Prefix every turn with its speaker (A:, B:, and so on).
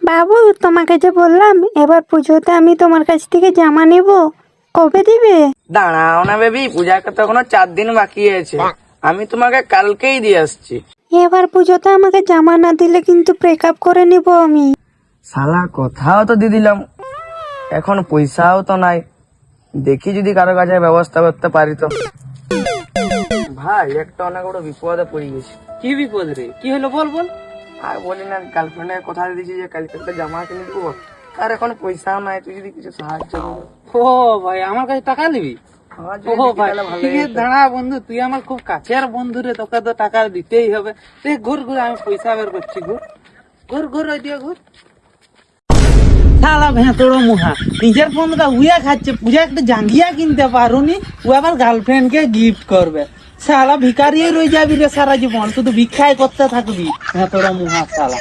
A: বাবু, তোমাকে যে বললাম এবার পুজোতে আমি তোমার কাছ থেকে জামা নেব, কবে দিবে?
B: দাঁড়াও না বেবি, পূজার তো এখনো 4 দিন বাকি আছে। আমি তোমাকে কালকেই দিয়ে আসছি।
A: এবার পুজোতে আমাকে জামা না দিলে কিন্তু ব্রেকআপ করে নিব আমি।
B: শালা কথাও তো দিয়ে দিলাম, এখন পয়সাও তো নাই। দেখি যদি কারো কাছে ব্যবস্থা করতে পারি তো। ভাই, একটা অনেক বড় বিপদে পড়ে গেছি।
C: কি বিপদ রে? কি হলো বল বল।
B: আর বলি না, গার্লফ্রেন্ডের কথা দিয়েছি যে কালকে একটা জামা কিনে দেবো, আর এখন পয়সাও নাই। তুই যদি কিছু সাহায্য কর।
C: ও ভাই, আমার কাছে টাকা দিবি?
B: আমার
C: ও
B: যদি দিতে
C: ভাই,
B: তাহলে ভালোই
C: ঠিক আছে,
B: হতো।
C: দাঁড়া বন্ধু, তুই আমার খুব কাছের বন্ধু রে, তোকে তো টাকা দিতেই হবে। তুই ঘুর ঘুর, আমি পয়সা বের করছি, ঘুর ঘুর ঘুর, ওই দিয়ে ঘুর। শালা ভেতড়ো মুহা, নিজের ফোনটা উইয়া খাচ্ছে, পূজা একটা জাঙ্গিয়া কিনতে পারুনি, ও আবার গার্লফ্রেন্ড কে গিফট করবে। শালা ভিকারিয়ে রয়ে যাবি রে সারা জীবন, শুধু ভিক্ষাই করতে থাকবি, ভেতড়ো মুহা শালা।